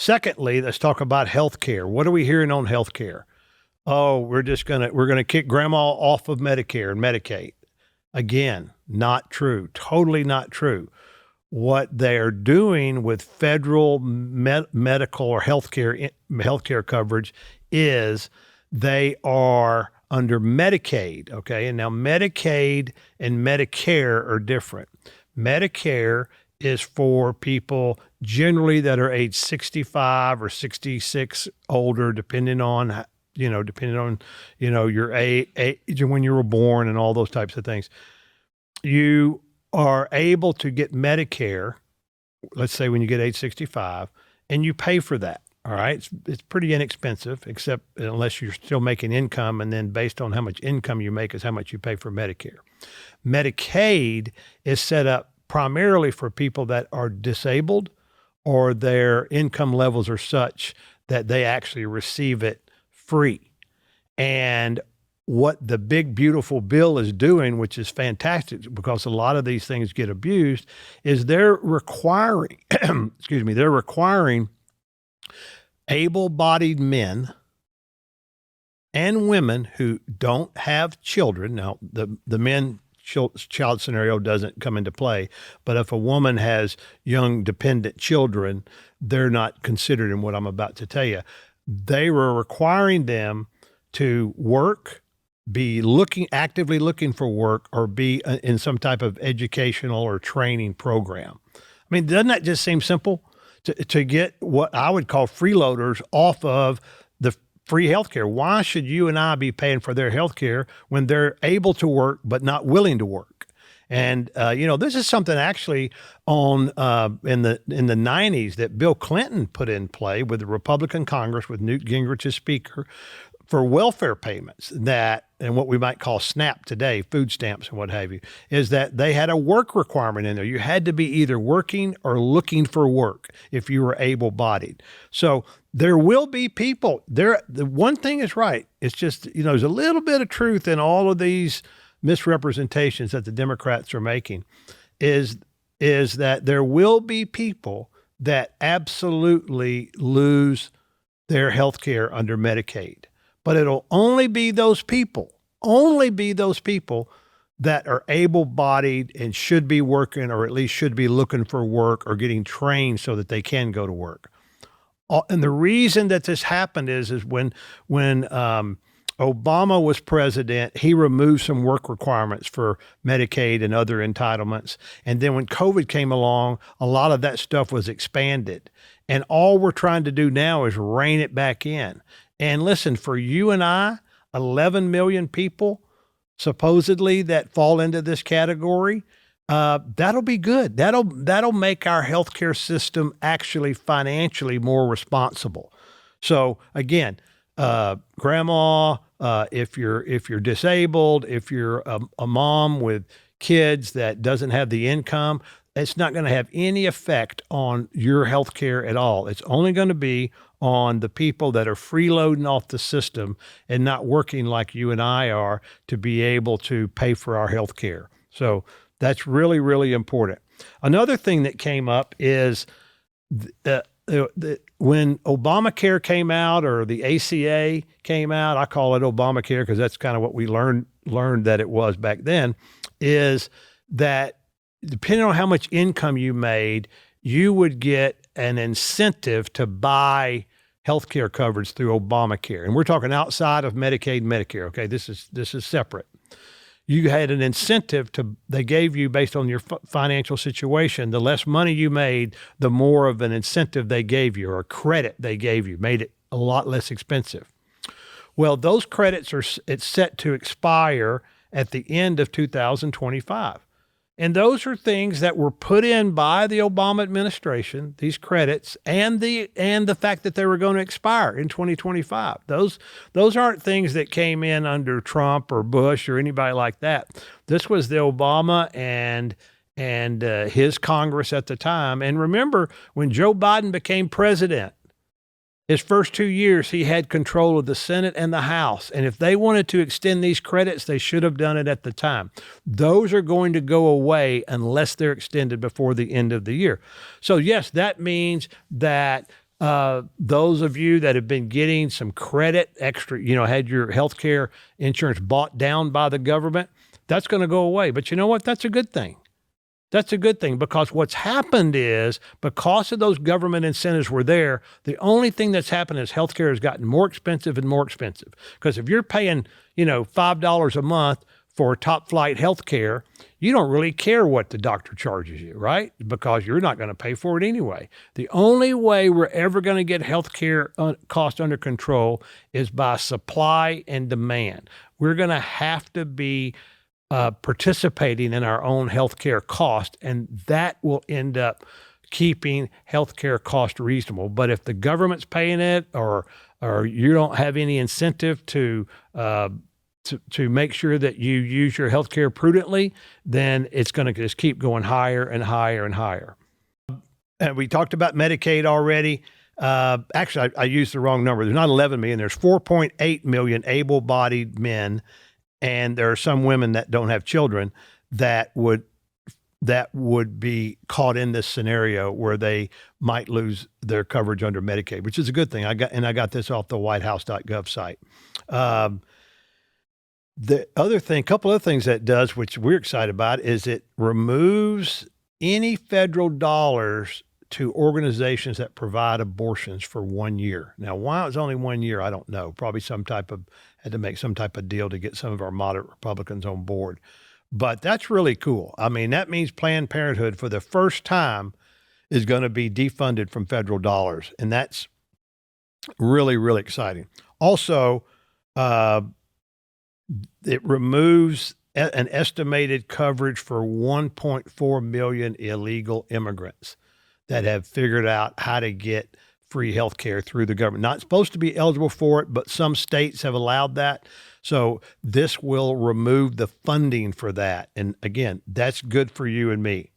Secondly, let's talk about health care. What are we hearing on health care? Oh, we're going to kick grandma off of Medicare and Medicaid. Again, not true. Totally not true. What they're doing with federal medical or healthcare coverage is they are under Medicaid, okay? And now Medicaid and Medicare are different. Medicare is for people generally that are age 65 or 66 older, depending on your age when you were born and all those types of things. You are able to get Medicare, let's say when you get age 65, and you pay for that. All right. It's pretty inexpensive, except unless you're still making income. And then based on how much income you make is how much you pay for Medicare. Medicaid is set up primarily for people that are disabled or their income levels are such that they actually receive it free. And what the big, beautiful bill is doing, which is fantastic because a lot of these things get abused, is they're requiring, they're requiring able-bodied men and women who don't have children. Now, the men child scenario doesn't come into play, but if a woman has young dependent children, they're not considered in what I'm about to tell you. They were requiring them to work, be actively looking for work, or be in some type of educational or training program. I mean, doesn't that just seem simple to get what I would call freeloaders off of the free healthcare? Why should you and I be paying for their healthcare when they're able to work but not willing to work? And this is something actually in the 90s that Bill Clinton put in play with the Republican Congress with Newt Gingrich as Speaker for welfare payments and what we might call SNAP today, food stamps and what have you, is that they had a work requirement in there. You had to be either working or looking for work if you were able-bodied. So there will be people there. The one thing is right. It's just, there's a little bit of truth in all of these misrepresentations that the Democrats are making is that there will be people that absolutely lose their health care under Medicaid. But it'll only be those people that are able-bodied and should be working, or at least should be looking for work or getting trained so that they can go to work. And the reason that this happened is when Obama was president, he removed some work requirements for Medicaid and other entitlements. And then when COVID came along, a lot of that stuff was expanded. And all we're trying to do now is rein it back in. And listen, for you and I, 11 million people supposedly that fall into this category, that'll be good. That'll make our healthcare system actually financially more responsible. So again, grandma, if you're disabled, if you're a mom with kids that doesn't have the income, it's not going to have any effect on your health care at all. It's only going to be on the people that are freeloading off the system and not working like you and I are to be able to pay for our health care. So that's really, really important. Another thing that came up is when Obamacare came out, or the ACA came out, I call it Obamacare because that's kind of what we learned that it was back then, is that depending on how much income you made, you would get an incentive to buy healthcare coverage through Obamacare. And we're talking outside of Medicaid and Medicare. Okay. This is separate. You had an incentive they gave you based on your financial situation. The less money you made, the more of an incentive they gave you, or a credit they gave you, made it a lot less expensive. Well, those credits it's set to expire at the end of 2025. And those are things that were put in by the Obama administration, these credits, and the fact that they were going to expire in 2025. Those aren't things that came in under Trump or Bush or anybody like that. This was the Obama and his Congress at the time. And remember, when Joe Biden became president, his first 2 years, he had control of the Senate and the House. And if they wanted to extend these credits, they should have done it at the time. Those are going to go away unless they're extended before the end of the year. So yes, that means that Those of you that have been getting some credit extra, had your health care insurance bought down by the government, that's going to go away. But you know what? That's a good thing. That's a good thing, because what's happened is, because of those government incentives were there, the only thing that's happened is healthcare has gotten more expensive and more expensive. Because if you're paying, $5 a month for top flight healthcare, you don't really care what the doctor charges you, right? Because you're not going to pay for it anyway. The only way we're ever going to get healthcare cost under control is by supply and demand. We're going to have to be participating in our own healthcare cost, and that will end up keeping healthcare cost reasonable. But if the government's paying it, or you don't have any incentive to make sure that you use your healthcare prudently, then it's going to just keep going higher and higher and higher. And we talked about Medicaid already. Actually, I used the wrong number. There's not 11 million. There's 4.8 million able-bodied men. And there are some women that don't have children that would be caught in this scenario where they might lose their coverage under Medicaid, which is a good thing. I got this off the whitehouse.gov site. The other thing, a couple other things that it does, which we're excited about, is it removes any federal dollars to organizations that provide abortions for 1 year. Now, why it was only 1 year, I don't know. Probably had to make some type of deal to get some of our moderate Republicans on board. But that's really cool. I mean, that means Planned Parenthood for the first time is going to be defunded from federal dollars. And that's really, really exciting. Also, it removes an estimated coverage for 1.4 million illegal immigrants that have figured out how to get free health care through the government. Not supposed to be eligible for it, but some states have allowed that. So this will remove the funding for that. And again, that's good for you and me.